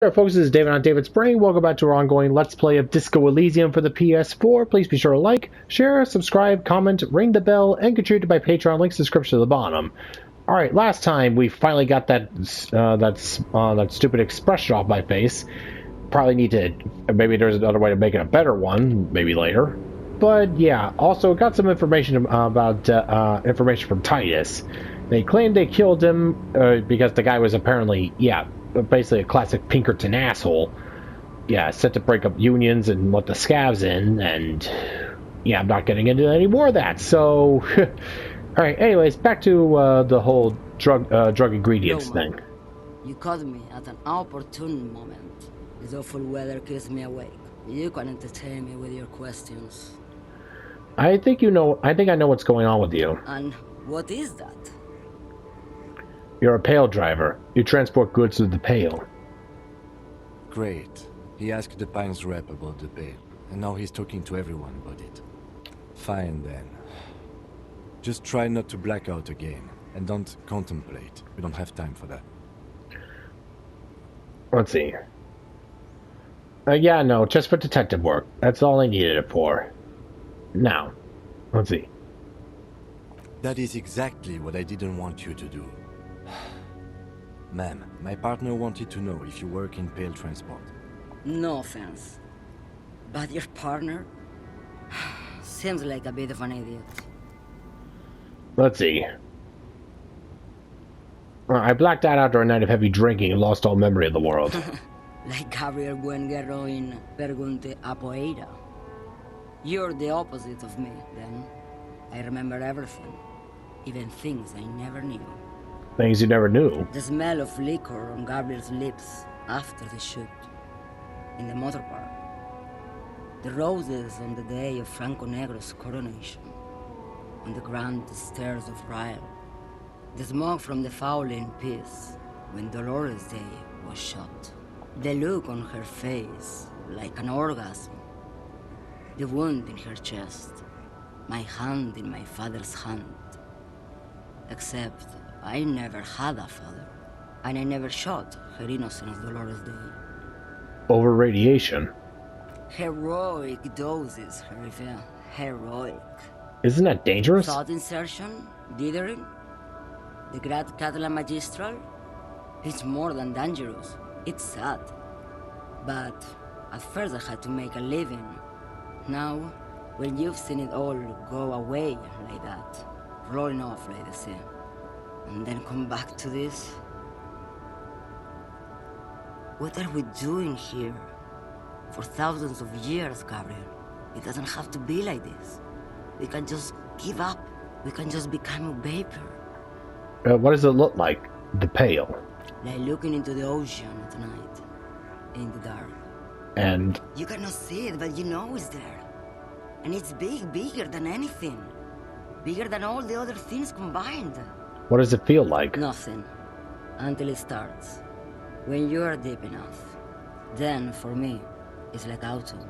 There, folks, this is David on David's Brain. Welcome back to our ongoing Let's Play of Disco Elysium for the PS4. Please be sure to like, share, subscribe, comment, ring the bell, and contribute to my Patreon. Links in the description at the bottom. Alright, last time we finally got that stupid expression off my face. Probably need to, maybe there's another way to make it a better one, maybe later. But yeah, also got some information about information from Titus. They claimed they killed him because the guy was apparently, basically a classic Pinkerton asshole. Yeah, set to break up unions and let the scavs in, and yeah, I'm not getting into any more of that. So, alright, anyways, back to the whole drug ingredients thing. You caught me at an opportune moment. This awful weather keeps me awake. You can entertain me with your questions. I think I know what's going on with you. And what is that? You're a pail driver. You transport goods through the pail. Great. He asked the Pines rep about the pail, and now he's talking to everyone about it. Fine then. Just try not to black out again, and don't contemplate. We don't have time for that. Let's see. Yeah, no, just for detective work. That's all I needed it for. Now, let's see. That is exactly what I didn't want you to do. Ma'am, my partner wanted to know if you work in pail transport. No offense, but your partner seems like a bit of an idiot. Let's see. I blacked out after a night of heavy drinking and lost all memory of the world. Like Gabriel Buenguerro in Pergunte a Poeira. You're the opposite of me, then. I remember everything, even things I never knew. Things you never knew. The smell of liquor on Gabriel's lips after the shoot. In the motor park. The roses on the day of Franco Negro's coronation. On the grand stairs of Ryle. The smoke from the fowling piece when Dolores Day was shot. The look on her face, like an orgasm. The wound in her chest. My hand in my father's hand. Except I never had a father, and I never shot her innocent Dolores Day. Over radiation. Heroic doses, Herifia. Heroic. Isn't that dangerous? Thought insertion? Dithering? The Grad Catalan Magistral? It's more than dangerous. It's sad. But at first I had to make a living. Now, when you've seen it all go away like that, rolling off like the sea, and then come back to this? What are we doing here? For thousands of years, Gabriel. It doesn't have to be like this. We can just give up. We can just become a vapor. What does it look like? The pail. Like looking into the ocean at night. In the dark. And? You cannot see it, but you know it's there. And it's big, bigger than anything. Bigger than all the other things combined. What does it feel like? Nothing. Until it starts. When you are deep enough. Then, for me, it's like autumn.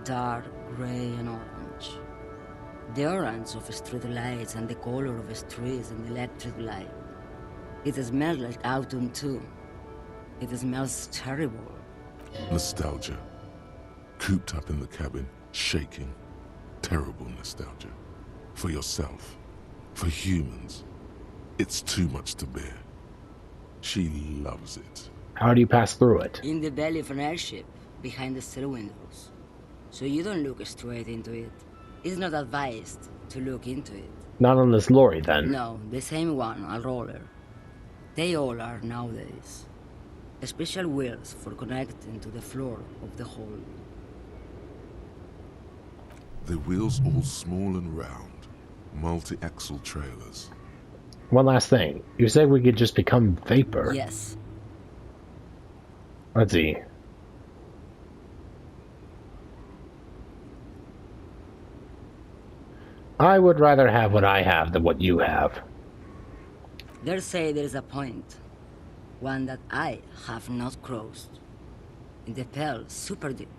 Dark, gray, and orange. The orange of street lights and the color of streets and electric light. It smells like autumn too. It smells terrible. Nostalgia. Cooped up in the cabin, shaking. Terrible nostalgia. For yourself. For humans. It's too much to bear. She loves it. How do you pass through it? In the belly of an airship, behind the stair windows. So you don't look straight into it. It's not advised to look into it. Not on this lorry, then? No, the same one, a roller. They all are nowadays. Special wheels for connecting to the floor of the hold. The wheels all small and round. Multi-axle trailers. One last thing. You said we could just become vapor. Yes. Let's see. I would rather have what I have than what you have. They say there is a point. One that I have not crossed. In the Pell, super deep.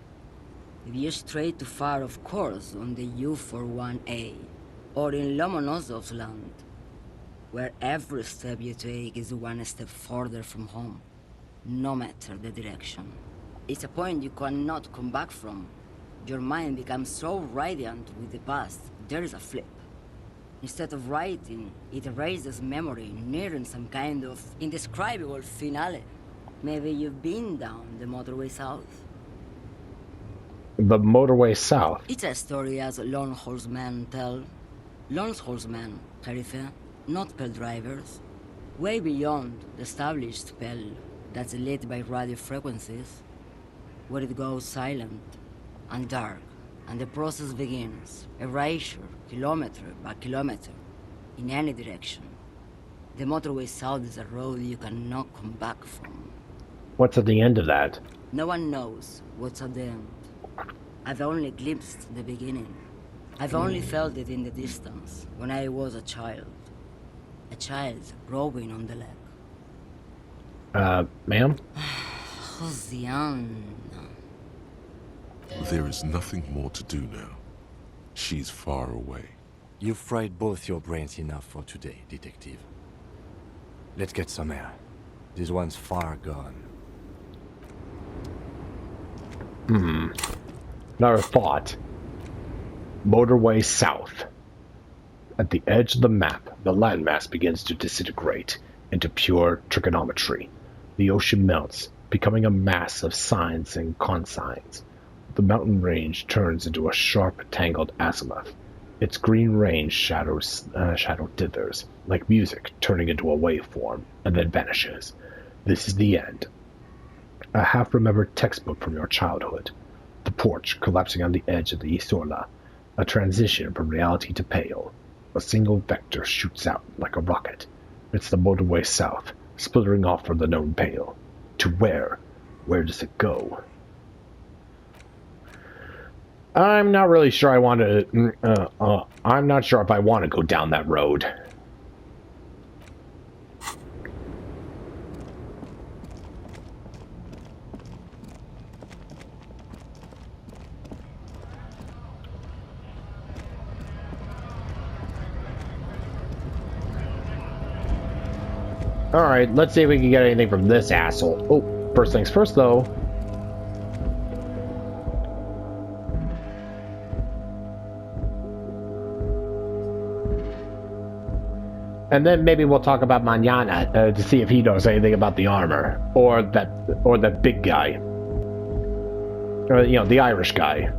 If you stray too far, of course, on the U41A. Or in Lomonosov's land. Where every step you take is one step further from home. no matter the direction. It's a point you cannot come back from. Your mind becomes so radiant with the past, there is a flip. Instead of writing, it erases memory, nearing some kind of indescribable finale. Maybe you've been down the motorway south. The motorway south. It's a story as lone horsemen tell. Lone horsemen, Sheriff, not pale drivers. Way beyond the established pale that's lit by radio frequencies, where it goes silent and dark, and the process begins. Erasure, kilometer by kilometer, in any direction. The motorway south is a road you cannot come back from. What's at the end of that? No one knows what's at the end. I've only glimpsed the beginning. I've only felt it in the distance, when I was a child. A child rowing on the lake. Ma'am? Josiane. There is nothing more to do now. She's far away. You've fried both your brains enough for today, detective. Let's get some air. This one's far gone. Another thought. Motorway south. At the edge of the map, the landmass begins to disintegrate into pure trigonometry. The ocean melts, becoming a mass of sines and cosines. The mountain range turns into a sharp, tangled azimuth. Its green range shadow dithers, like music turning into a waveform, and then vanishes. This is the end. A half-remembered textbook from your childhood. The porch collapsing on the edge of the Isola. A transition from reality to pale. A single vector shoots out like a rocket. It's the motorway south, splintering off from the known pale. To where? Where does it go? I'm not really sure I want to... I'm not sure if I want to go down that road. Alright, let's see if we can get anything from this asshole. Oh, first things first, though. And then maybe we'll talk about Mañana to see if he knows anything about the armor. Or that big guy. Or, you know, the Irish guy.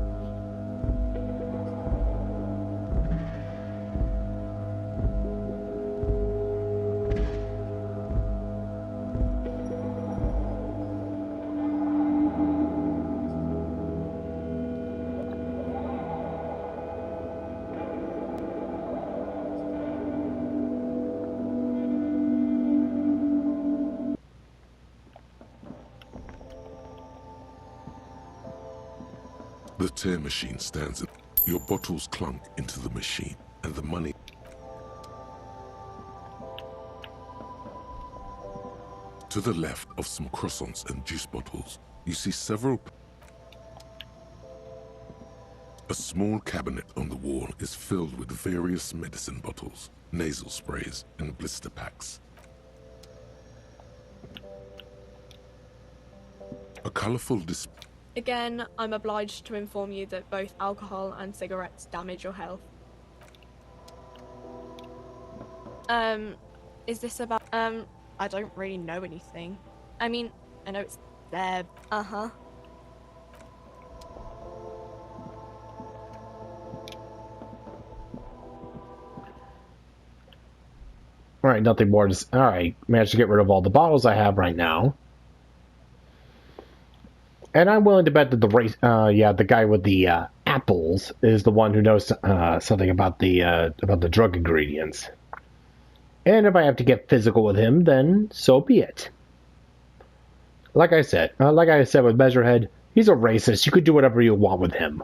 The tear machine stands in. Your bottles clunk into the machine, and the money... To the left of some croissants and juice bottles, you see several... A small cabinet on the wall is filled with various medicine bottles, nasal sprays, and blister packs. A colorful display... Again, I'm obliged to inform you that both alcohol and cigarettes damage your health. Is this about, I don't really know anything. I mean, I know it's there. Uh-huh. Alright, nothing more. Alright, managed to get rid of all the bottles I have right now. And I'm willing to bet that the guy with the apples is the one who knows something about the drug ingredients. And if I have to get physical with him, then so be it. Like I said with Measurehead, he's a racist. You could do whatever you want with him.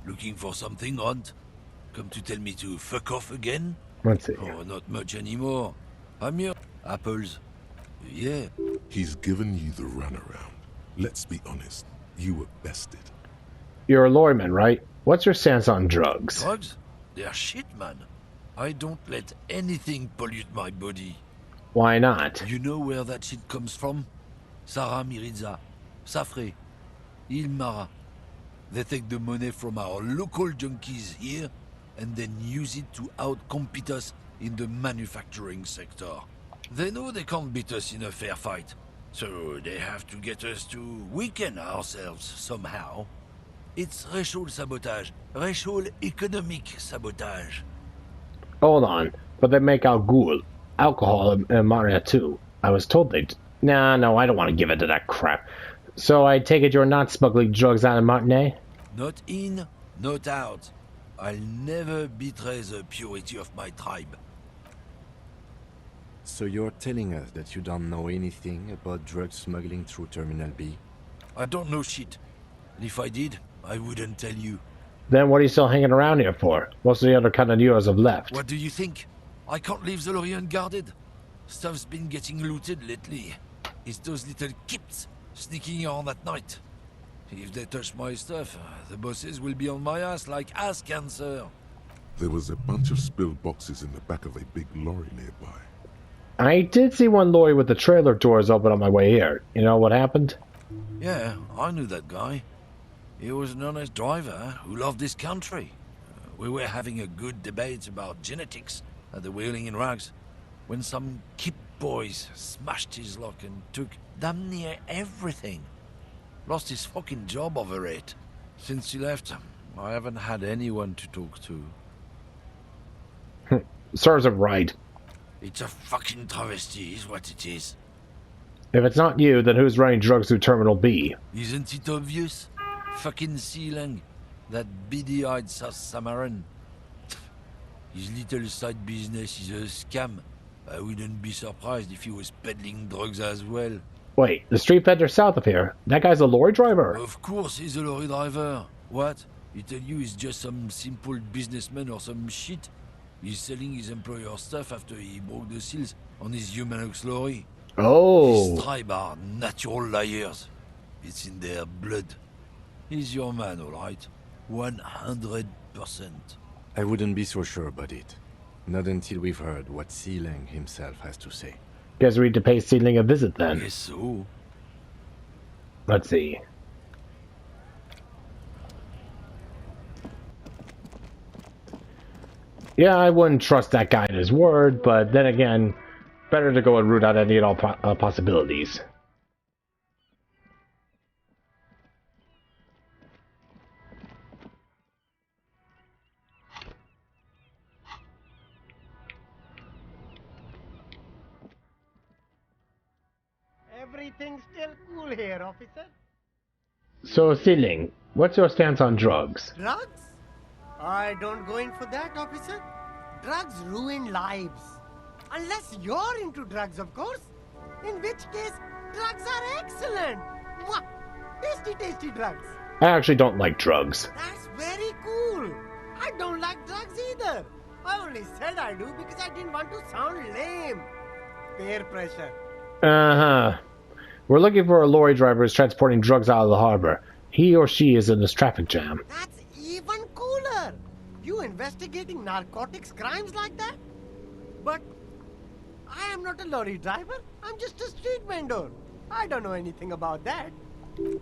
Looking for something, Hunt? Come to tell me to fuck off again? Let's see. Oh, not much anymore. I'm here. Apples. Yeah. He's given you the runaround. Let's be honest. You were bested. You're a lorryman, right? What's your stance on drugs? Drugs? They're shit, man. I don't let anything pollute my body. Why not? You know where that shit comes from? Sarah Miriza, Safre, Ilmara. They take the money from our local junkies here and then use it to outcompete us in the manufacturing sector. They know they can't beat us in a fair fight, so they have to get us to weaken ourselves somehow. It's racial sabotage, racial economic sabotage. Hold on, but they make alcohol in Maria too. I was told they'd... Nah, no, I don't want to give in to that crap. So I take it you're not smuggling drugs out of Martinez? Not in, not out. I'll never betray the purity of my tribe. So you're telling us that you don't know anything about drug smuggling through Terminal B? I don't know shit. And if I did, I wouldn't tell you. Then what are you still hanging around here for? Most of the other Canadiers have left. What do you think? I can't leave the lorry unguarded. Stuff's been getting looted lately. It's those little kips sneaking on at night. If they touch my stuff, the bosses will be on my ass like ass cancer. There was a bunch of spilled boxes in the back of a big lorry nearby. I did see one lorry with the trailer doors open on my way here. You know what happened? Yeah, I knew that guy. He was an honest driver who loved his country. We were having a good debate about genetics at the Wheeling in Rags when some kip boys smashed his lock and took damn near everything. Lost his fucking job over it. Since he left, I haven't had anyone to talk to. Serves him right. It's a fucking travesty, is what it is. If it's not you, then who's running drugs through Terminal B? Isn't it obvious? Fucking Sealang, that beady-eyed South Samaran. His little side business is a scam. I wouldn't be surprised if he was peddling drugs as well. Wait, the street vendor south of here? That guy's a lorry driver? Of course he's a lorry driver. What? He tell you he's just some simple businessman or some shit? He's selling his employer stuff after he broke the seals on his Humanox lorry. Oh. His tribe are natural liars. It's in their blood. He's your man, all right? 100%. I wouldn't be so sure about it. Not until we've heard what Sealang himself has to say. Guess we need to pay Sealing a visit then. Guess so. Let's see. Yeah, I wouldn't trust that guy at his word, but then again, better to go and root out any and all possibilities. Everything's still cool here, officer. So, Sealing, what's your stance on drugs? Drugs? I don't go in for that, officer. Drugs ruin lives. Unless you're into drugs, of course. In which case, drugs are excellent. Mwah! Tasty, tasty drugs. I actually don't like drugs. That's very cool. I don't like drugs either. I only said I do because I didn't want to sound lame. Peer pressure. Uh-huh. We're looking for a lorry driver who's transporting drugs out of the harbor. He or she is in this traffic jam. That's even cooler. You investigating narcotics crimes like that? But I am not a lorry driver. I'm just a street vendor. I don't know anything about that.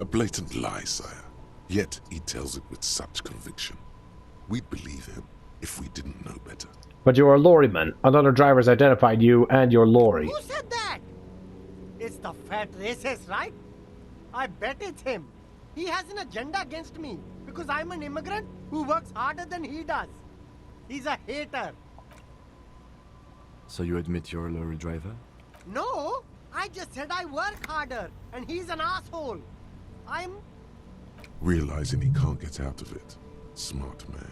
A blatant lie, sire. Yet he tells it with such conviction. We'd believe him if we didn't know better. But you're a lorryman. Another driver's identified you and your lorry. Who said that? It's the fat racist, right? I bet it's him. He has an agenda against me because I'm an immigrant who works harder than he does. He's a hater. So you admit you're a lorry driver? No, I just said I work harder and he's an asshole. Realizing he can't get out of it. Smart man.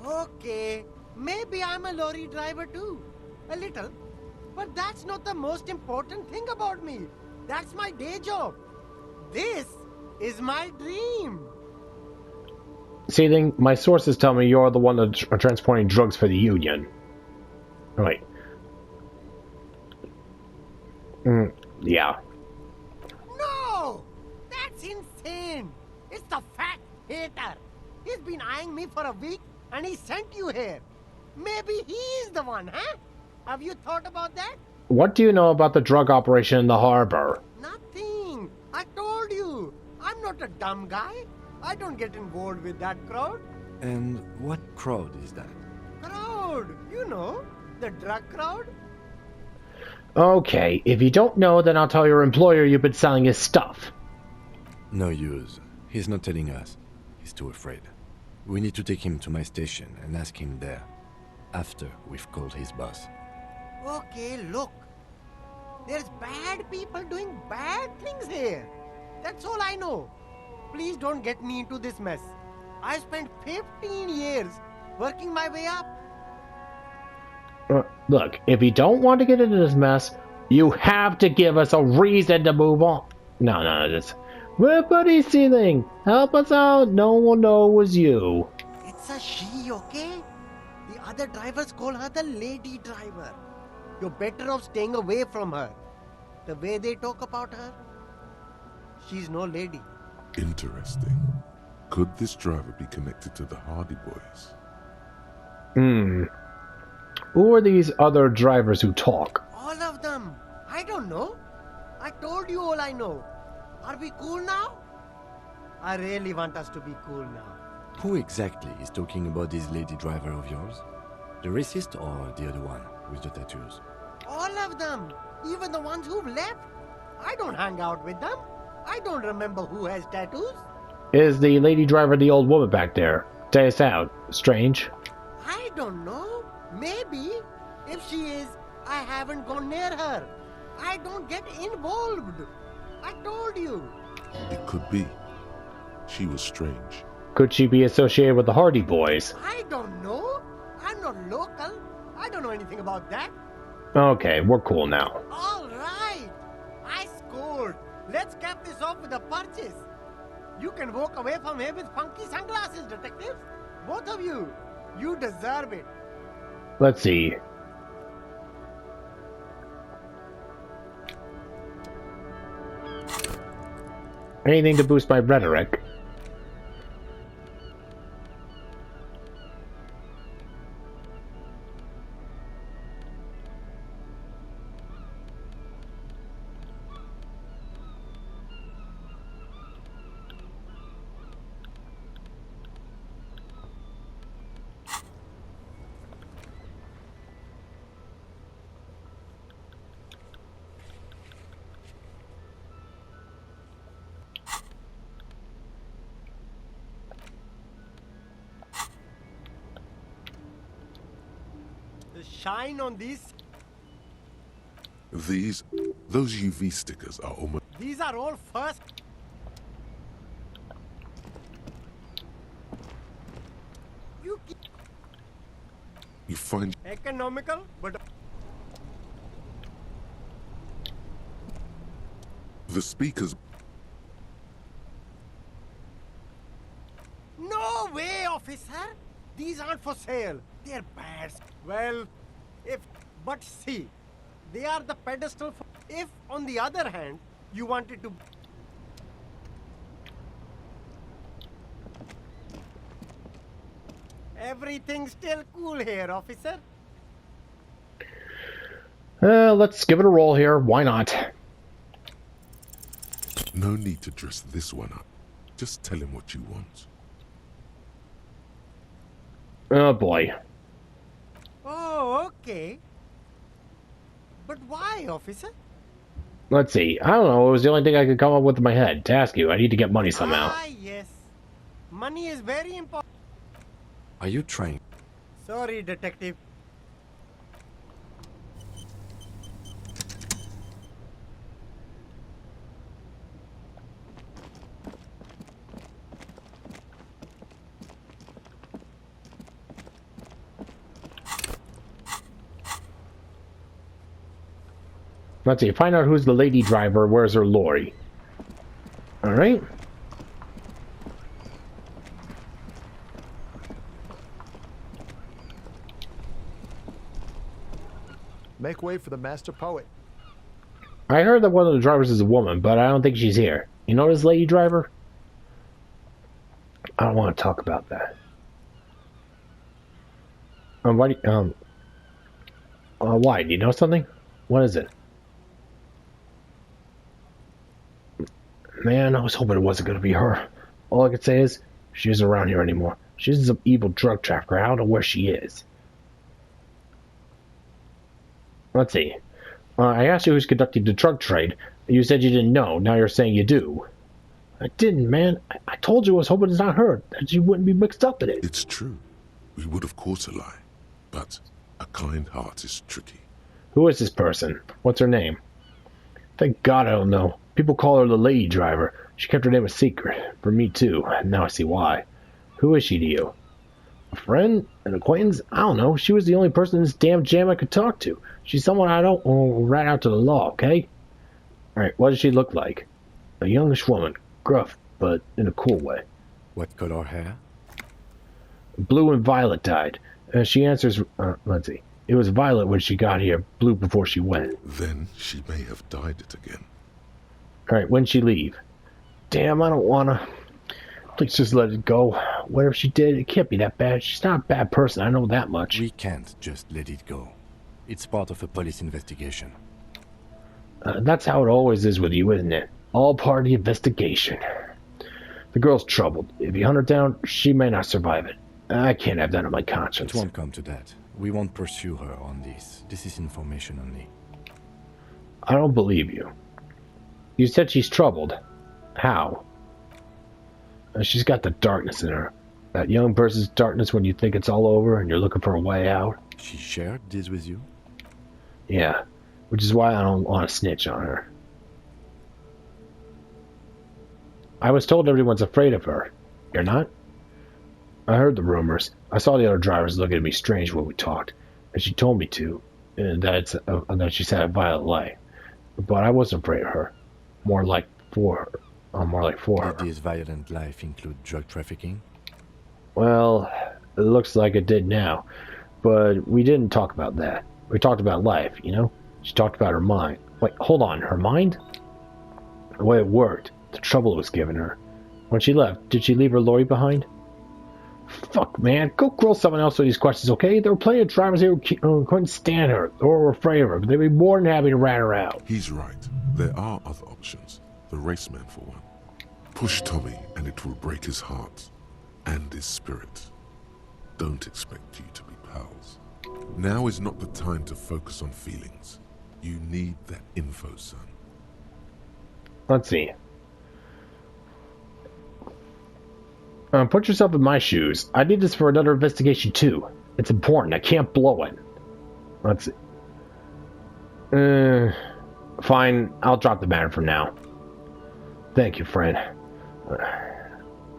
Okay, maybe I'm a lorry driver too. A little. But that's not the most important thing about me. That's my day job. This is my dream. Seething, my sources tell me you're the one that's transporting drugs for the Union. Oh, wait. Yeah. No! That's insane! It's the fat hater! He's been eyeing me for a week and he sent you here. Maybe he's the one, huh? Have you thought about that? What do you know about the drug operation in the harbor? Nothing. I told you. I'm not a dumb guy. I don't get involved with that crowd. And what crowd is that? Crowd! You know, the drug crowd. Okay, if you don't know, then I'll tell your employer you've been selling his stuff. No use. He's not telling us. He's too afraid. We need to take him to my station and ask him there. After we've called his boss. Okay, look. There's bad people doing bad things here. That's all I know. Please don't get me into this mess. I spent 15 years working my way up. Look, if you don't want to get into this mess, you have to give us a reason to move on. No, just... Everybody's Seething! Help us out! No one will know it was you. It's a she, okay? The other drivers call her the lady driver. You're better off staying away from her. The way they talk about her, she's no lady. Interesting. Could this driver be connected to the Hardie boys? Who are these other drivers who talk? All of them. I don't know. I told you all I know. Are we cool now? I really want us to be cool now. Who exactly is talking about this lady driver of yours? The racist or the other one with the tattoos? All of them. Even the ones who've left. I don't hang out with them. I don't remember who has tattoos. Is the lady driver the old woman back there? Day us out. Strange. I don't know. Maybe. If she is, I haven't gone near her. I don't get involved. I told you. It could be. She was strange. Could she be associated with the Hardie boys? I don't know. I'm not local. I don't know anything about that. Okay, we're cool now. All right. I scored. Let's cap this off with a purchase. You can walk away from here with funky sunglasses, detectives. Both of you. You deserve it. Let's see. Anything to boost my rhetoric. The shine on these. Those UV stickers are almost... These are all first. You find Economical, but the speakers... no way, officer. These aren't for sale. They're bad. Well, but see, they are the pedestal for... If, on the other hand, you wanted to... Everything's still cool here, officer. Let's give it a roll here. Why not? No need to dress this one up. Just tell him what you want. Oh boy. Oh, okay. But why, officer? Let's see. I don't know. It was the only thing I could come up with in my head to ask you. I need to get money somehow. Ah, yes. Money is very important. Are you trying? Sorry, detective. Let's see. Find out who's the lady driver. Where's her lorry? Alright. Make way for the master poet. I heard that one of the drivers is a woman, but I don't think she's here. You know this lady driver? I don't want to talk about that. Why? Why? Do you know something? What is it? Man, I was hoping it wasn't going to be her. All I could say is, she isn't around here anymore. She's some evil drug trafficker. I don't know where she is. Let's see. I asked you who's conducting the drug trade. You said you didn't know. Now you're saying you do. I didn't, man. I told you I was hoping it's not her. That you wouldn't be mixed up in it. It's true. We would of course a lie. But a kind heart is tricky. Who is this person? What's her name? Thank God I don't know. People call her the lady driver. She kept her name a secret. For me too. Now I see why. Who is she to you? A friend? An acquaintance? I don't know. She was the only person in this damn jam I could talk to. She's someone I don't rat out to the law, okay? Alright, what does she look like? A youngish woman. Gruff, but in a cool way. What color hair? Blue and violet dyed. She answers, let's see. It was violet when she got here, blue before she went. Then she may have dyed it again. Alright, when'd she leave? Damn, I don't wanna. Please just let it go. Whatever she did, it can't be that bad. She's not a bad person, I know that much. We can't just let it go. It's part of a police investigation. That's how it always is with you, isn't it? All part of the investigation. The girl's troubled. If you hunt her down, she may not survive it. I can't have that on my conscience. It won't come to that. We won't pursue her on this. This is information only. I don't believe you. You said she's troubled. How? She's got the darkness in her. That young person's darkness when you think it's all over and you're looking for a way out. She shared this with you? Yeah, which is why I don't want to snitch on her. I was told everyone's afraid of her. You're not? I heard the rumors. I saw the other drivers looking at me strange when we talked, and she told me to, and that she said a violet light. But I wasn't afraid of her. More like for her. Did this violent life include drug trafficking? Well, it looks like it did now, but we didn't talk about that. We talked about life, you know? She talked about her mind. Wait, hold on, her mind? The way it worked, the trouble it was giving her. When she left, did she leave her lorry behind? Fuck, man. Go grill someone else with these questions, okay? There were plenty of drivers here who couldn't stand her or were afraid of her, but they'd be more than happy to rat her out. He's right. There are other options. The raceman, for one. Push Tommy, and it will break his heart and his spirit. Don't expect you to be pals. Now is not the time to focus on feelings. You need that info, son. Let's see. Put yourself in my shoes. I need this for another investigation, too. It's important. I can't blow it. Let's see. Fine. I'll drop the matter for now. Thank you, friend.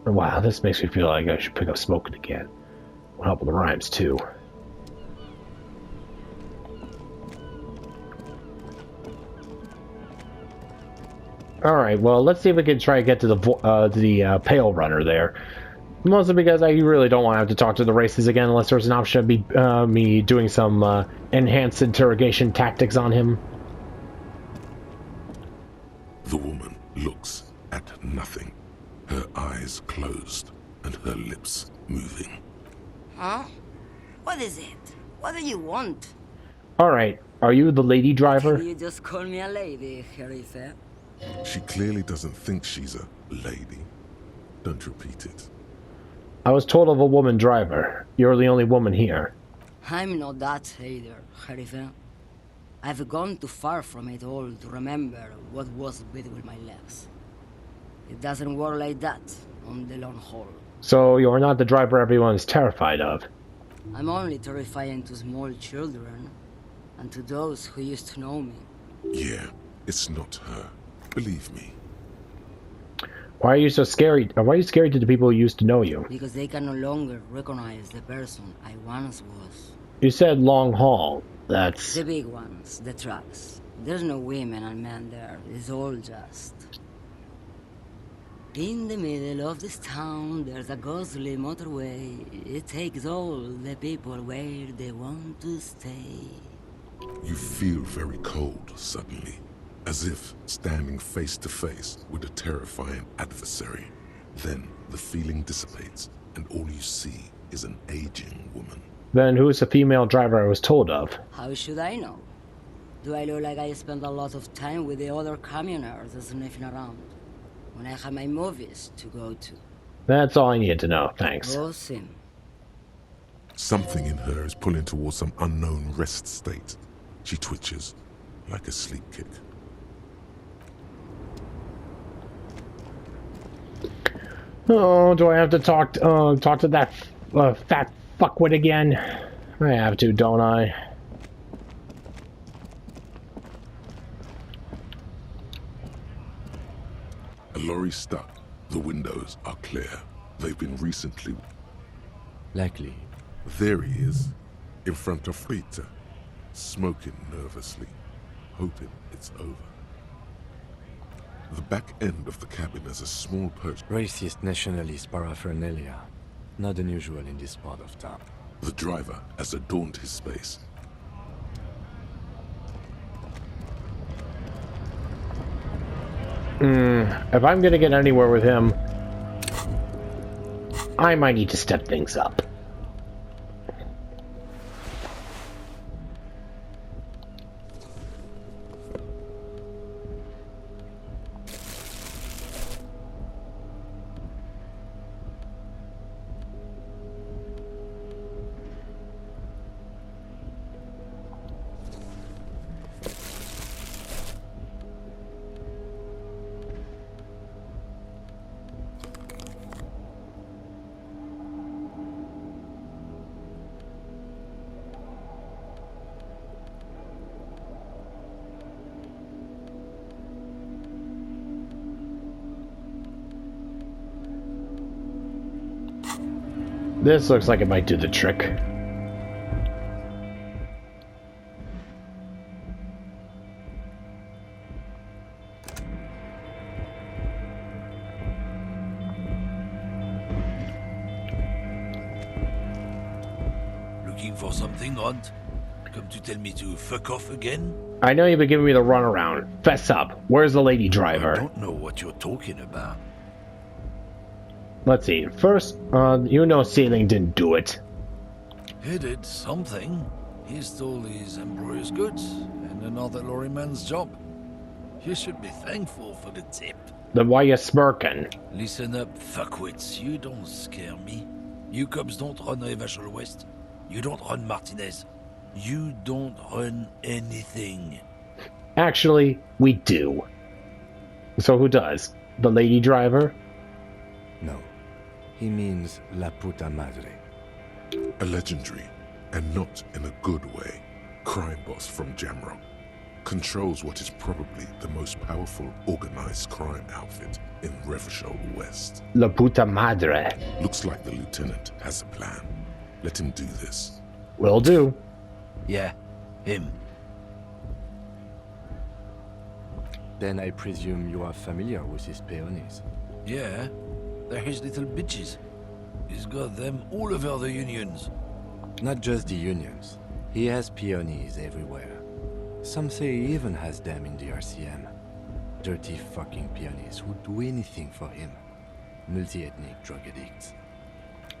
Wow, this makes me feel like I should pick up smoking again. Will help with the rhymes, too. Alright, well, let's see if we can try to get to the Pale Runner there. Mostly because I really don't want to have to talk to the races again unless there's an option of me doing some enhanced interrogation tactics on him. The woman looks at nothing. Her eyes closed and her lips moving. Huh? What is it? What do you want? Alright, are you the lady driver? You just call me a lady, Harife. She clearly doesn't think she's a lady. Don't repeat it. I was told of a woman driver. You're the only woman here. I'm not that either, Harife. I've gone too far from it all to remember what was between my legs. It doesn't work like that on the long haul. So you're not the driver everyone is terrified of? I'm only terrifying to small children and to those who used to know me. Yeah, it's not her. Believe me. Why are you so scary? Why are you scary to the people who used to know you? Because they can no longer recognize the person I once was. You said long haul. That's... The big ones, the trucks. There's no women and men there. It's all just... In the middle of this town, there's a ghostly motorway. It takes all the people where they want to stay. You feel very cold suddenly, as if standing face to face with a terrifying adversary. Then the feeling dissipates, and all you see is an aging woman. Then who is the female driver I was told of? How should I know? Do I look like I spend a lot of time with the other communers sniffing around when I have my movies to go to? That's all I needed to know, thanks. Oh, Sim. Something in her is pulling towards some unknown rest state. She twitches, like a sleep kick. Oh, do I have to talk to that fat fuckwit again? I have to, don't I? A lorry stuck. The windows are clear. They've been recently... Likely. There he is, in front of Rita, smoking nervously, hoping it's over. The back end of the cabin has a small perch. Racist nationalist paraphernalia. Not unusual in this part of town. The driver has adorned his space. If I'm gonna get anywhere with him, I might need to step things up. This looks like it might do the trick. Looking for something, Hunt? Come to tell me to fuck off again? I know you've been giving me the runaround. Fess up. Where's the lady I driver? don't know what you're talking about. Let's see. First, you know Sailing didn't do it. He did something. He stole his employer's goods and another lorryman's job. You should be thankful for the tip. Then why you smirking? Listen up, fuckwits. You don't scare me. You cubs don't run Revachol West. You don't run Martinez. You don't run anything. Actually, we do. So who does? The lady driver? No. He means la puta madre. A legendary, and not in a good way, crime boss from Jamrock. Controls what is probably the most powerful organized crime outfit in Revachol West. La puta madre. Looks like the lieutenant has a plan. Let him do this. Will do. Yeah, him. Then I presume you are familiar with his peonies. Yeah, they're his little bitches. He's got them all over the unions. Not just the unions. He has peonies everywhere. Some say he even has them in the RCM. Dirty fucking peonies who'd do anything for him. Multi-ethnic drug addicts.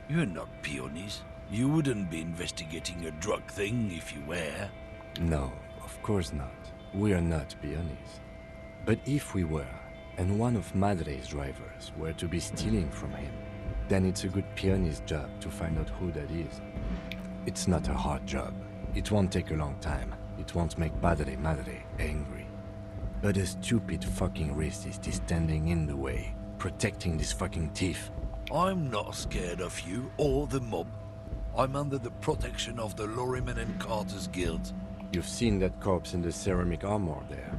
You're not peonies. You wouldn't be investigating a drug thing if you were. No, of course not. We are not peonies. But if we were, and one of Madre's drivers were to be stealing from him, then it's a good peonist job to find out who that is. It's not a hard job. It won't take a long time. It won't make Padre Madre angry. But a stupid fucking racist is standing in the way, protecting this fucking thief. I'm not scared of you or the mob. I'm under the protection of the Lorrymen and Carters Guild. You've seen that corpse in the ceramic armor there.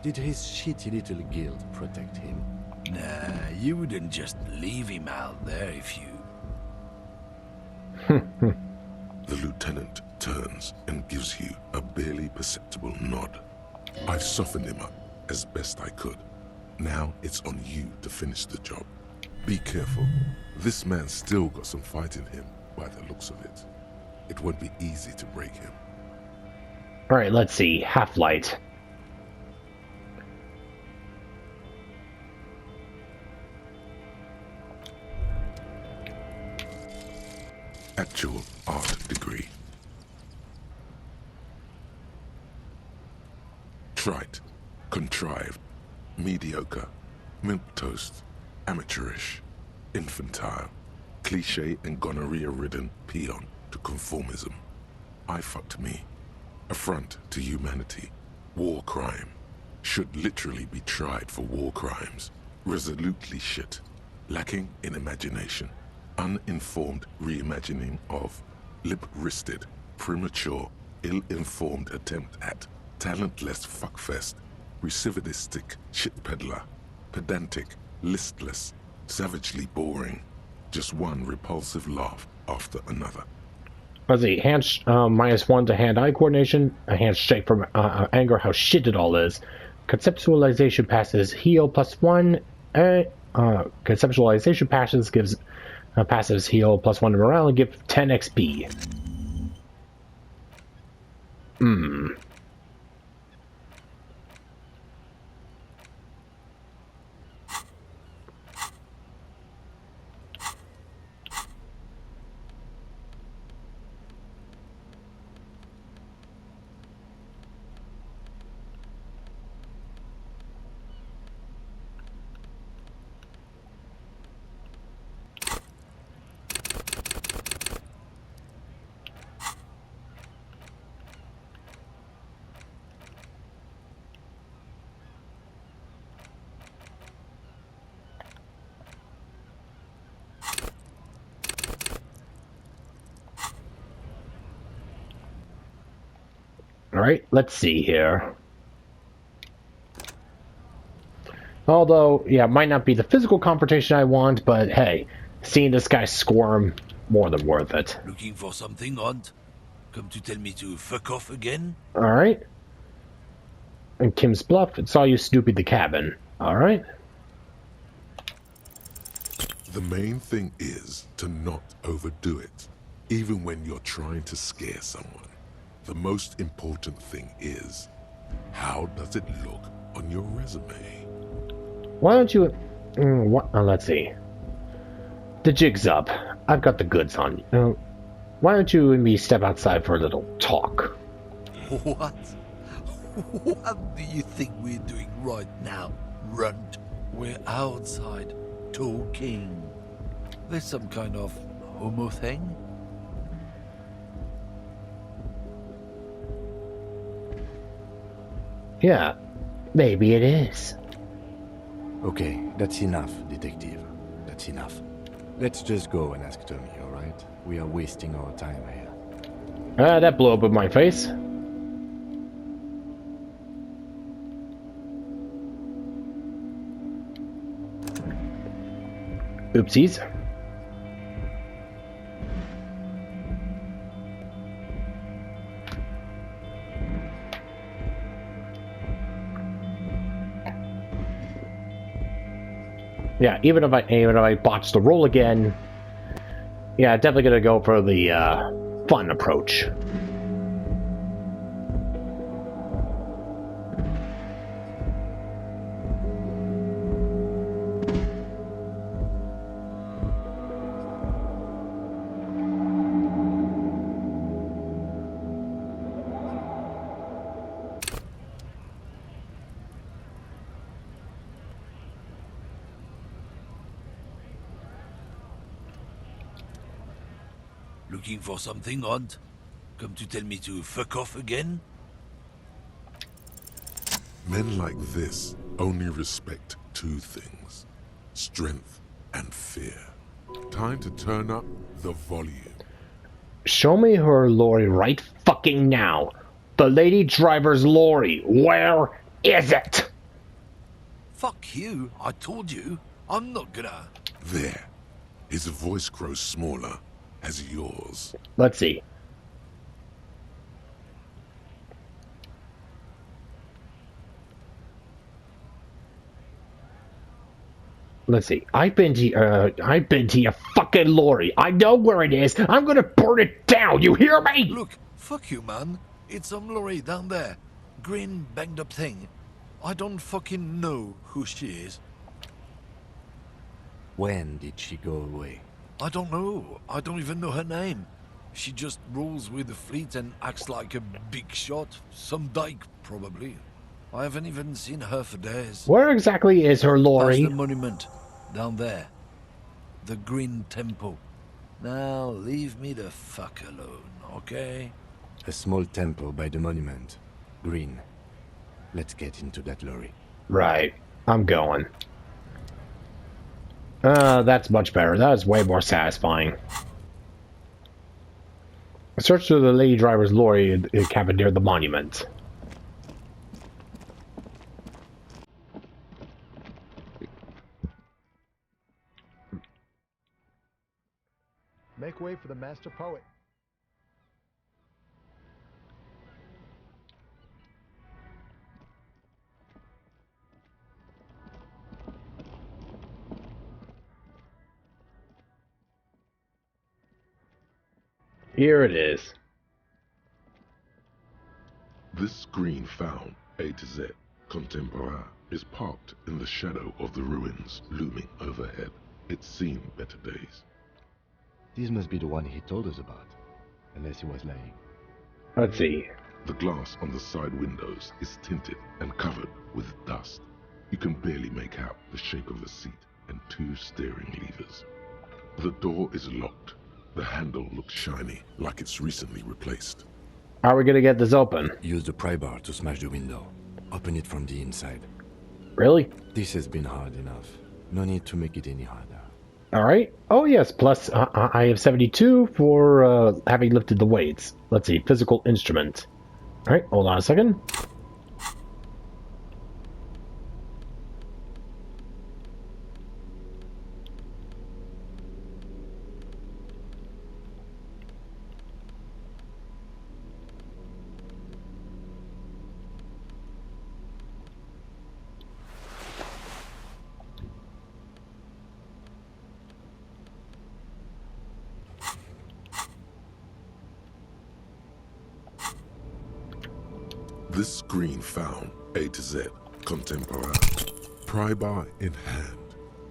Did his shitty little guild protect him? Nah, you wouldn't just leave him out there if you... The lieutenant turns and gives you a barely perceptible nod. I've softened him up as best I could. Now it's on you to finish the job. Be careful. This man's still got some fight in him by the looks of it. It won't be easy to break him. Alright, let's see. Half-light. Actual art degree. Trite, contrived, mediocre, milquetoast, amateurish, infantile, cliché and gonorrhea-ridden peon to conformism. I fucked me. Affront to humanity. War crime. Should literally be tried for war crimes. Resolutely shit. Lacking in imagination. Uninformed reimagining of. Lip-wristed. Premature. Ill-informed attempt at. Talentless fuckfest. Recidivistic shit peddler. Pedantic. Listless. Savagely boring. Just one repulsive laugh after another. Let's see, -1 to hand-eye coordination, a handshake from anger, how shit it all is. Conceptualization passes, heal +1. Conceptualization passes gives passes heal +1 to morale and give 10 XP. Alright, let's see here. Although, yeah, it might not be the physical confrontation I want, but hey, seeing this guy squirm, more than worth it. Looking for something, Hunt? Come to tell me to fuck off again? Alright. And Kim's bluff, saw you snooping the cabin. Alright. The main thing is to not overdo it, even when you're trying to scare someone. The most important thing is, how does it look on your resume? Why don't you... let's see. The jig's up. I've got the goods on you. Why don't you and me step outside for a little talk? What? What do you think we're doing right now, runt? We're outside, talking. There's some kind of homo thing? Yeah, maybe it is. Okay, that's enough, detective. That's enough. Let's just go and ask Tommy, alright? We are wasting our time here. That blew up in my face. Oopsies. Yeah, even if I botch the roll again, yeah, definitely gonna go for the fun approach. Looking for something, Hunt? Come to tell me to fuck off again? Men like this only respect two things, strength and fear. Time to turn up the volume. Show me her lorry right fucking now. The lady driver's lorry. Where is it? Fuck you, I told you. I'm not gonna... There. His voice grows smaller as yours. Let's see. Let's see. I've been to your fucking lorry. I know where it is. I'm gonna burn it down. You hear me? Look, fuck you, man. It's some lorry down there. Green banged up thing. I don't fucking know who she is. When did she go away? I don't know. I don't even know her name. She just rolls with the fleet and acts like a big shot. Some dyke, probably. I haven't even seen her for days. Where exactly is her Past lorry? the monument. Down there. The Green Temple. Now, leave me the fuck alone, okay? A small temple by the monument. Green. Let's get into that lorry. Right. I'm going. That's much better. That is way more satisfying. Search through the lady driver's lorry cabin near the monument. Make way for the master poet. Here it is. This green found, A to Z, contemporain, is parked in the shadow of the ruins looming overhead. It's seen better days. This must be the one he told us about. Unless he was lying. Let's see. The glass on the side windows is tinted and covered with dust. You can barely make out the shape of a seat and 2 steering levers. The door is locked. The handle looks shiny, like it's recently replaced. How are we gonna get this open? Use the pry bar to smash the window. Open it from the inside. Really? This has been hard enough. No need to make it any harder. Alright. Oh yes, plus I have 72 for having lifted the weights. Let's see, physical instrument. Alright, hold on a second. This screen found, A to Z, contemporain. Pry bar in hand,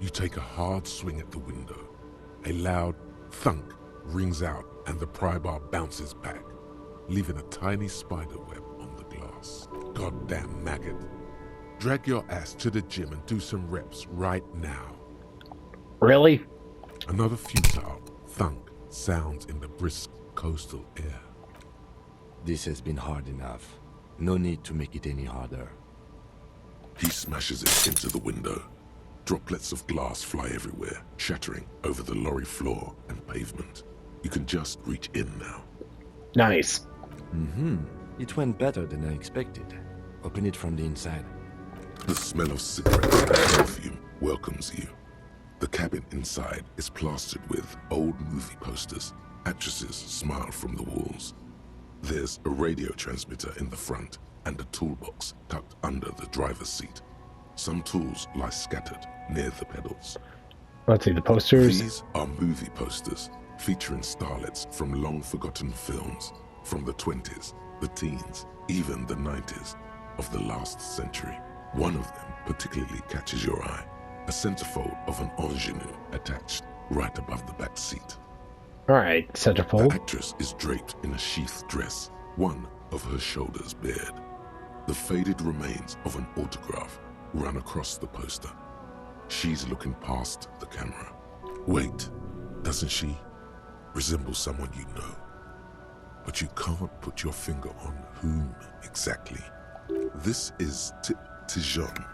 you take a hard swing at the window. A loud thunk rings out and the pry bar bounces back, leaving a tiny spider web on the glass. Goddamn maggot. Drag your ass to the gym and do some reps right now. Really? Another futile thunk sounds in the brisk coastal air. This has been hard enough. No need to make it any harder. He smashes it into the window. Droplets of glass fly everywhere, shattering over the lorry floor and pavement. You can just reach in now. Nice. It went better than I expected. Open it from the inside. The smell of cigarettes and perfume welcomes you. The cabin inside is plastered with old movie posters. Actresses smile from the walls. There's a radio transmitter in the front and a toolbox tucked under the driver's seat. Some tools lie scattered near the pedals. Let's see, the posters. These are movie posters featuring starlets from long-forgotten films from the 20s, the teens, even the 90s of the last century. One of them particularly catches your eye, a centerfold of an ingenue attached right above the back seat. Alright, The centerfold. actress is draped in a sheathed dress, one of her shoulders bared. The faded remains of an autograph run across the poster. She's looking past the camera. Wait, doesn't she resemble someone you know? But you can't put your finger on whom exactly. This is Tijon,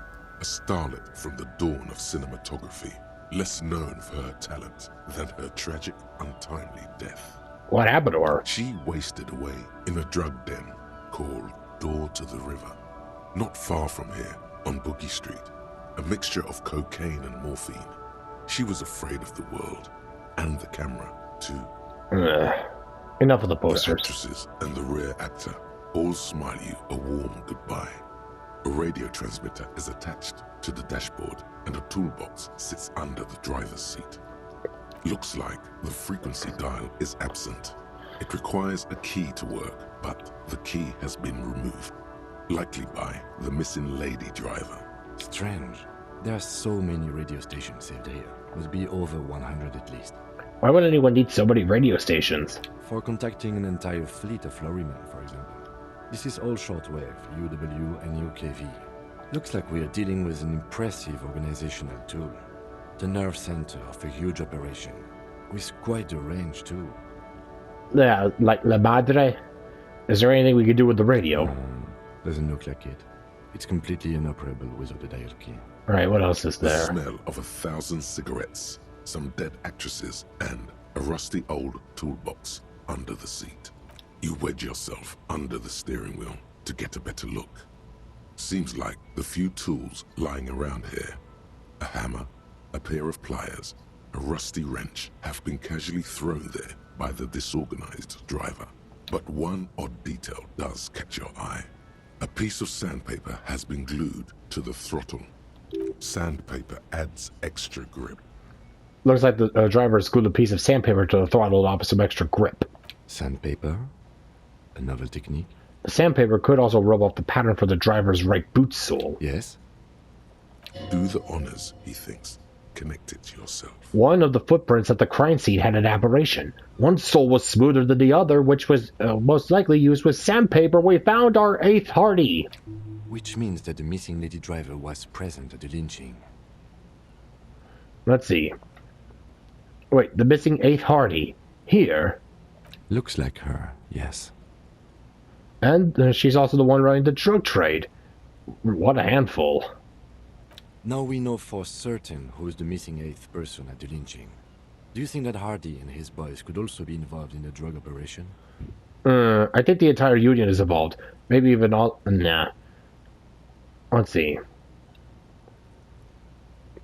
a starlet from the dawn of cinematography, less known for her talent than her tragic, untimely death. What happened to her? She wasted away in a drug den called Door to the River. Not far from here, on Boogie Street, a mixture of cocaine and morphine. She was afraid of the world, and the camera, too. Enough of the The posters. actresses and the rear actor all smile you a warm goodbye. A radio transmitter is attached to the dashboard, and a toolbox sits under the driver's seat. Looks like the frequency dial is absent. It requires a key to work, but the key has been removed, likely by the missing lady driver. Strange. There are so many radio stations saved here. Must be over 100 at least. Why would anyone need so many radio stations? For contacting an entire fleet of lorrymen, for example. This is all shortwave, UW and UKV. Looks like we are dealing with an impressive organizational tool. The nerve center of a huge operation, with quite a range too. Yeah, like La Madre? Is there anything we could do with the radio? Doesn't look like it. It's completely inoperable without the dial key. Alright, what else is The there? smell of 1,000 cigarettes, some dead actresses, and a rusty old toolbox under the seat. You wedge yourself under the steering wheel to get a better look. Seems like the few tools lying around here, a hammer, a pair of pliers, a rusty wrench, have been casually thrown there by the disorganized driver. But one odd detail does catch your eye. A piece of sandpaper has been glued to the throttle. Sandpaper adds extra grip. Looks like the driver has glued a piece of sandpaper to the throttle to offer some extra grip. Sandpaper? A novel technique? The sandpaper could also rub off the pattern for the driver's right boot sole. Yes? Do the honors, he thinks. Connect it yourself. One of the footprints at the crime scene had an aberration. One sole was smoother than the other, which was most likely used with sandpaper. We found our 8th Hardie. Which means that the missing lady driver was present at the lynching. Let's see. Wait, the missing 8th Hardie. Here. Looks like her, yes. And she's also the one running the drug trade. What a handful. Now we know for certain who's the missing 8th person at the lynching. Do you think that Hardie and his boys could also be involved in the drug operation? I think the entire union is involved. Maybe even all... Nah. Let's see.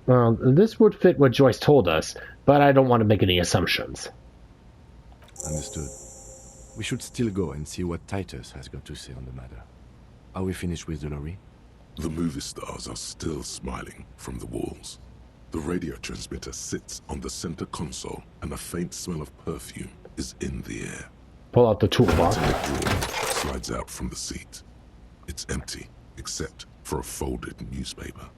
Well, this would fit what Joyce told us, but I don't want to make any assumptions. Understood. We should still go and see what Titus has got to say on the matter. Are we finished with the lorry? The movie stars are still smiling from the walls. The radio transmitter sits on the center console, and a faint smell of perfume is in the air. Pull out the toolbox. The drawer slides out from the seat. It's empty, except for a folded newspaper.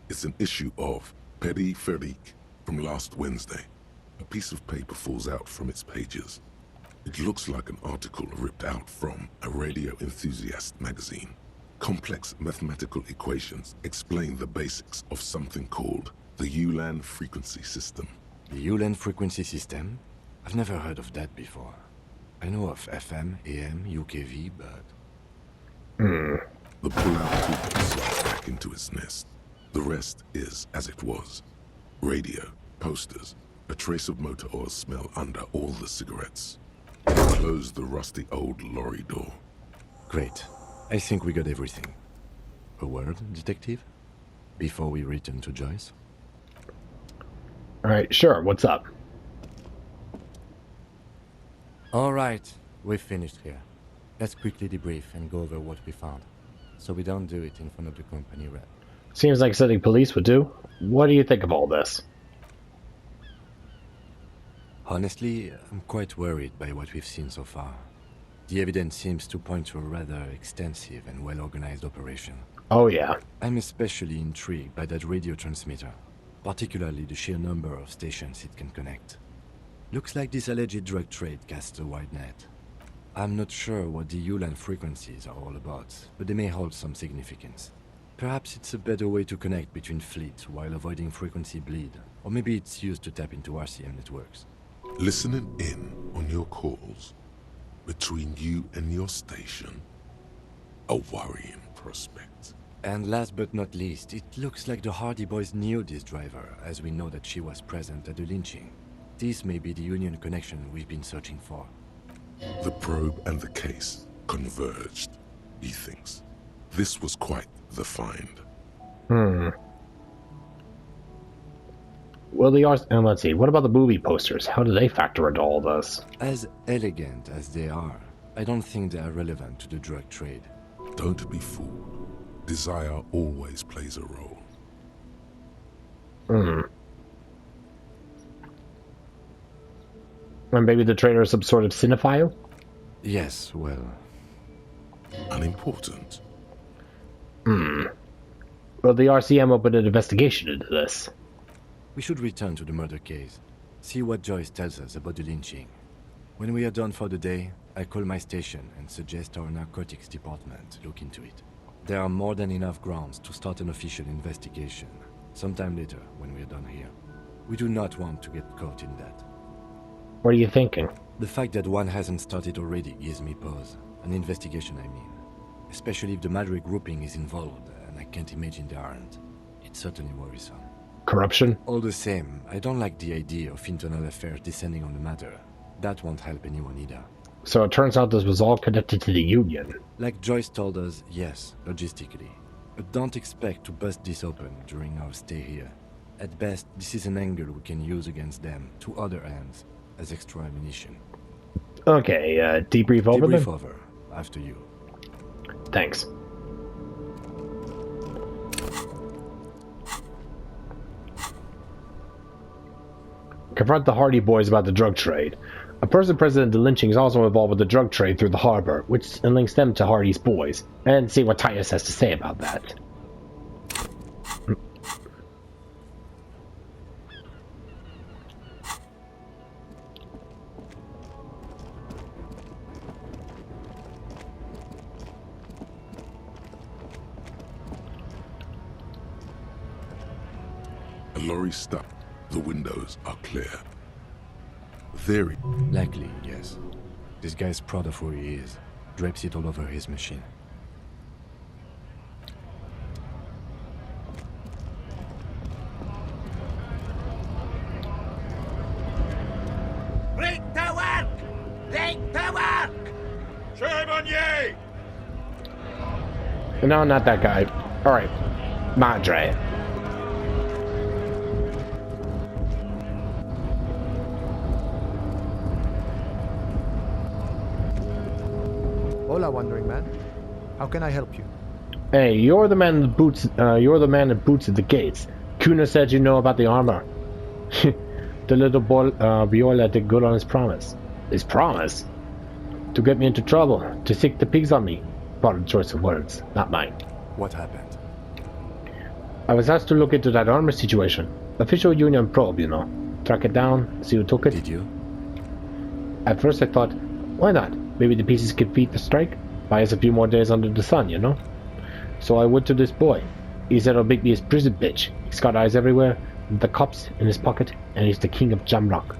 It's an issue of Périphérique from last Wednesday. A piece of paper falls out from its pages. It looks like an article ripped out from a radio enthusiast magazine. Complex mathematical equations explain the basics of something called the ULAN frequency system. The ULAN frequency system? I've never heard of that before. I know of FM, AM, UKV, but... The pull-out toolbox slides back into its nest. The rest is as it was. Radio, posters, a trace of motor oil smell under all the cigarettes. Close the rusty old lorry door. Great. I think we got everything. A word, detective? Before we return to Joyce? Alright, sure, what's up? Alright, we've finished here. Let's quickly debrief and go over what we found, so we don't do it in front of the company rep. Seems like something police would do. What do you think of all this? Honestly, I'm quite worried by what we've seen so far. The evidence seems to point to a rather extensive and well-organized operation. Oh yeah. I'm especially intrigued by that radio transmitter, particularly the sheer number of stations it can connect. Looks like this alleged drug trade casts a wide net. I'm not sure what the ULAN frequencies are all about, but they may hold some significance. Perhaps it's a better way to connect between fleets while avoiding frequency bleed, or maybe it's used to tap into RCM networks. Listening in on your calls between you and your station. A worrying prospect. And last but not least, it looks like the Hardie boys knew this driver, as we know that she was present at the lynching. This may be the Union connection we've been searching for. The probe and the case converged, he thinks. This was quite the find. Well, and let's see, what about the movie posters? How do they factor into all this? As elegant as they are, I don't think they are relevant to the drug trade. Don't be fooled. Desire always plays a role. And maybe the traitor is some sort of cinephile? Yes, well... Unimportant. Well, the RCM opened an investigation into this. We should return to the murder case. See what Joyce tells us about the lynching. When we are done for the day, I call my station and suggest our narcotics department look into it. There are more than enough grounds to start an official investigation. Sometime later, when we are done here. We do not want to get caught in that. What are you thinking? The fact that one hasn't started already gives me pause. An investigation, I mean. Especially if the Madrid grouping is involved, and I can't imagine they aren't. It's certainly worrisome. Corruption? All the same, I don't like the idea of internal affairs descending on the matter. That won't help anyone either. So it turns out this was all connected to the Union. Like Joyce told us, yes, logistically. But don't expect to bust this open during our stay here. At best, this is an angle we can use against them, to other ends, as extra ammunition. Okay, debrief over then? Debrief over, after you. Thanks. Confront the Hardie boys about the drug trade. A person present in the lynching is also involved with the drug trade through the harbor, which links them to Hardie's boys, and see what Titus has to say about that. A lorry stuck. The windows are clear. Theory. Likely, yes. This guy's proud of who he is. Drapes it all over his machine. Break the work! Break the work! Charbonnier! No, not that guy. Alright. Madre. Hola, Wandering Man. How can I help you? Hey, you're the man that boots. You're the man that boots at the gates. Kuna said you know about the armor. The little boy, Viola did good on his promise. His promise? To get me into trouble, to sick the pigs on me. Pardon choice of words, not mine. What happened? I was asked to look into that armor situation. Official Union probe, you know. Track it down, see who took it. Did you? At first I thought, why not? Maybe the pieces could beat the strike? Buy us a few more days under the sun, you know? So I went to this boy. He said he'll make me his prison bitch. He's got eyes everywhere, the cops in his pocket, and he's the king of Jamrock.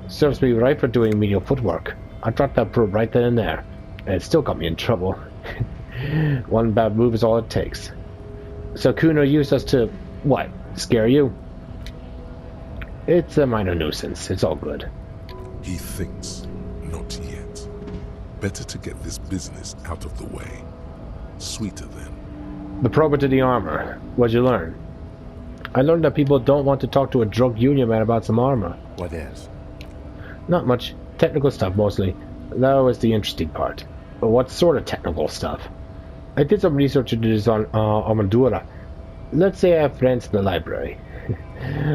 Serves me right for doing menial footwork. I dropped that probe right then and there, and it still got me in trouble. One bad move is all it takes. So Kuno used us to, what, scare you? It's a minor nuisance, it's all good. He thinks, not yet. Better to get this business out of the way. Sweeter then. The probe into the armor. What'd you learn? I learned that people don't want to talk to a drug union man about some armor. What else? Not much. Technical stuff mostly. That was the interesting part. But what sort of technical stuff? I did some research into this on Armadura. Let's say I have friends in the library.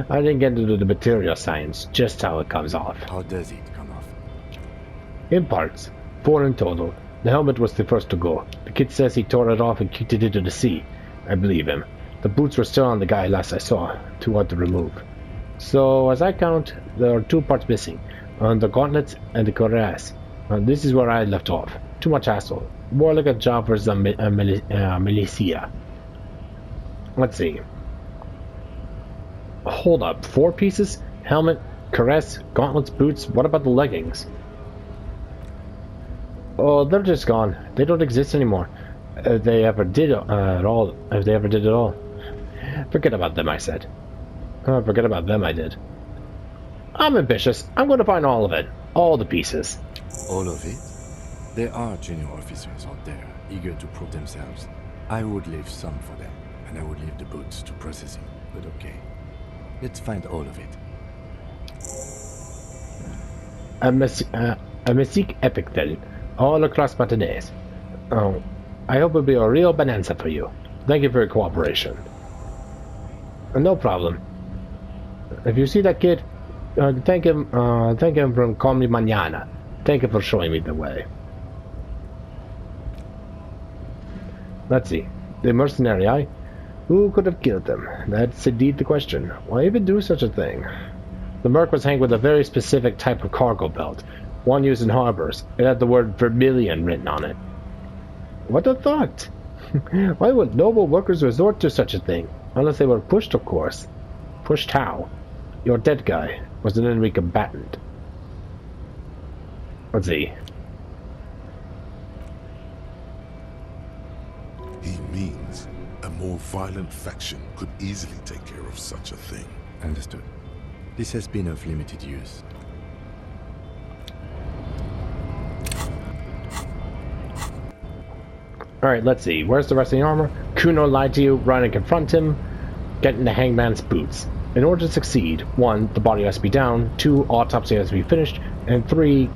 I didn't get into the material science, just how it comes off. How does it come off? In parts. 4 in total. The helmet was the first to go. The kid says he tore it off and kicked it into the sea. I believe him. The boots were still on the guy last I saw. Too hard to remove. So, as I count, there are 2 parts missing. The gauntlets and the cuirass. This is where I left off. Too much hassle. More like a job for some militia. Let's see. Hold up. 4 pieces? Helmet, cuirass, gauntlets, boots. What about the leggings? Oh, they're just gone. They don't exist anymore. If they ever did at all. If they ever did at all. Forget about them, I said. Forget about them, I did. I'm ambitious. I'm going to find all of it. All the pieces. All of it? There are junior officers out there, eager to prove themselves. I would leave some for them, and I would leave the boots to processing. But okay. Let's find all of it. A mystique epic then. All across Martinez. Oh, I hope it'll be a real bonanza for you. Thank you for your cooperation. No problem. If you see that kid, Thank him from Call Me Mañana. Thank you for showing me the way. Let's see. The mercenary, aye? Who could have killed them? That's indeed the question. Why even do such a thing? The Merc was hanged with a very specific type of cargo belt, one used in harbors. It had the word Vermilion written on it. What a thought! Why would noble workers resort to such a thing? Unless they were pushed, of course. Pushed how? Your dead guy was an enemy combatant. Let's see. He means a more violent faction could easily take care of such a thing. Understood. This has been of limited use. Alright, let's see. Where's the rest of the armor? Kuno lied to you. Run and confront him. Get into Hangman's boots. In order to succeed, 1. The body has to be down. 2. Autopsy has to be finished. And 3.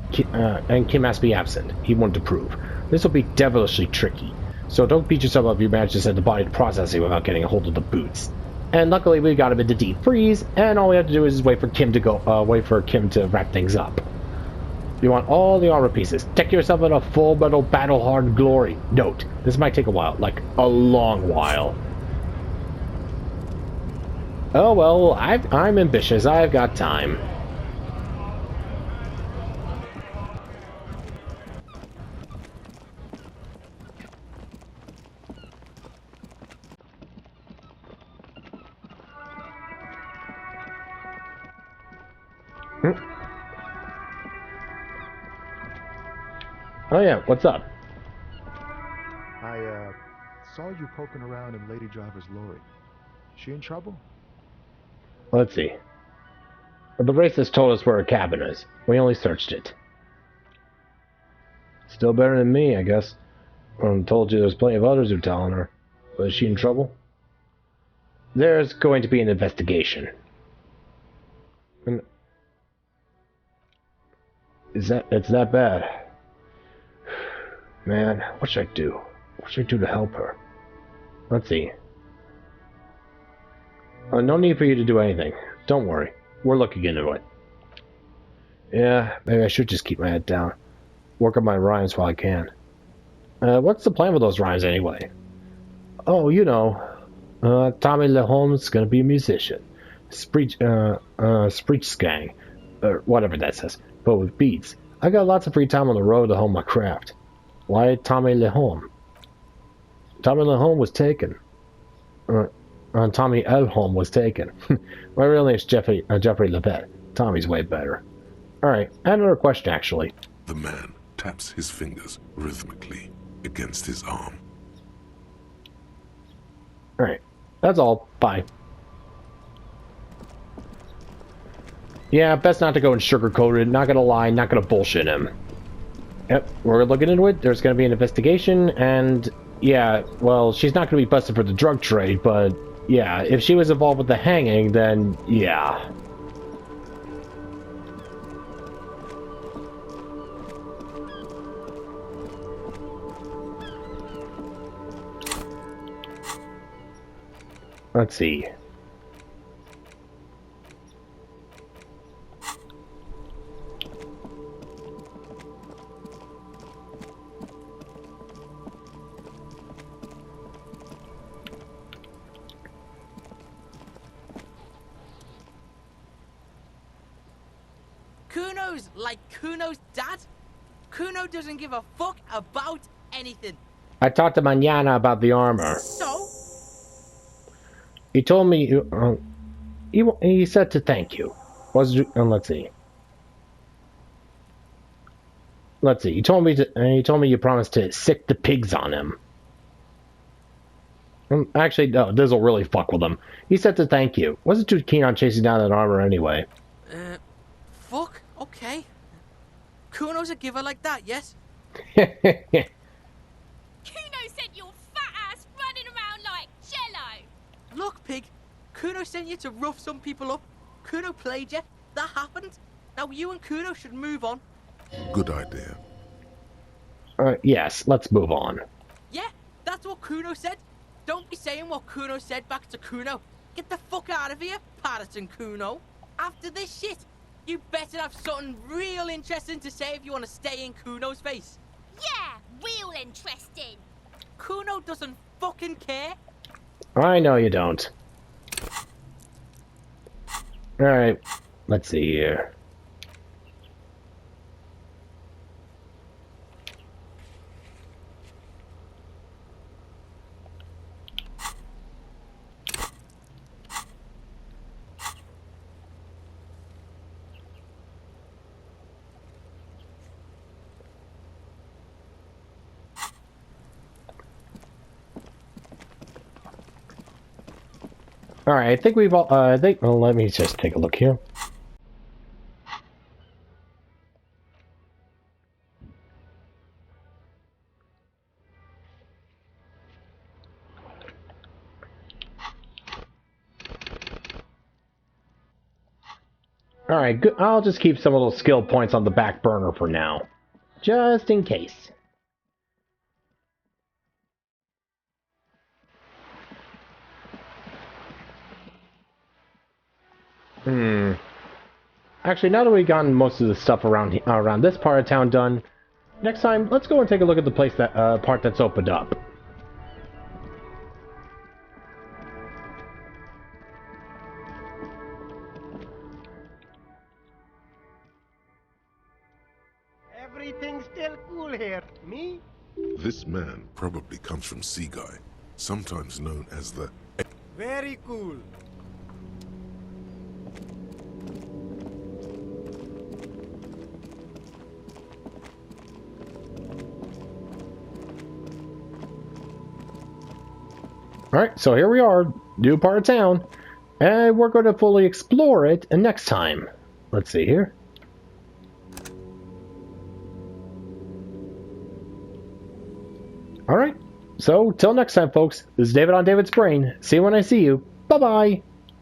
And Kim has to be absent. He won't approve. This will be devilishly tricky. So don't beat yourself up if you manage to send the body to processing without getting a hold of the boots. And luckily we got him into deep freeze, and all we have to do is wait for Kim to wrap things up. You want all the armor pieces. Deck yourself in a full metal battle-hardened glory. Note, this might take a while, like a long while. Oh well, I'm ambitious. I've got time. Oh yeah, what's up? I saw you poking around in Lady Driver's lorry. She in trouble? Let's see. The racist told us where her cabin is. We only searched it. Still better than me, I guess. Told you there's plenty of others who are telling her. But is she in trouble? There's going to be an investigation. It's that bad. Man, what should I do? What should I do to help her? Let's see. No need for you to do anything. Don't worry. We're looking into it. Yeah, maybe I should just keep my head down. Work on my rhymes while I can. What's the plan with those rhymes anyway? Oh, you know. Tommy LeHolme's gonna be a musician. Spreech Skang. Or whatever that says. But with beats. I got lots of free time on the road to hone my craft. Why Tommy LeHolme? Tommy LeHolme was taken. Tommy Elholm was taken. My real name is Jeffrey Levette. Tommy's way better. Alright, I have another question actually. The man taps his fingers rhythmically against his arm. Alright, that's all. Bye. Yeah, best not to go and sugarcoat it. Not gonna lie, not gonna bullshit him. Yep, we're looking into it. There's gonna be an investigation, and yeah, well, she's not gonna be busted for the drug trade, but yeah, if she was involved with the hanging, then yeah. Let's see. Kuno's like Kuno's dad. Kuno doesn't give a fuck about anything. I talked to Mañana about the armor. So? He told me he said to thank you. Let's see. Let's see. He told me you promised to sick the pigs on him. Actually, no, this'll really fuck with him. He said to thank you. Wasn't too keen on chasing down that armor anyway. Fuck. Okay. Kuno's a giver like that, yes? Kuno sent your fat ass running around like jello. Look, pig. Kuno sent you to rough some people up. Kuno played you. That happened. Now you and Kuno should move on. Good idea. Yes, let's move on. Yeah, that's what Kuno said. Don't be saying what Kuno said back to Kuno. Get the fuck out of here, Patterson Kuno. After this shit, You better have something real interesting to say if you want to stay in Kuno's face. Yeah, real interesting. Kuno doesn't fucking care. I know you don't. Alright, let's see here. Alright, I think we've all, well, let me just take a look here. Alright, good. I'll just keep some of those skill points on the back burner for now. Just in case. Actually, now that we've gotten most of the stuff around this part of town done, next time, let's go and take a look at the place that part that's opened up. Everything's still cool here. Me? This man probably comes from Seaguy, sometimes known as the... Very cool. Alright, so here we are, new part of town, and we're going to fully explore it next time. Let's see here. Alright, so till next time, folks, this is David on David's Brain. See you when I see you. Bye-bye!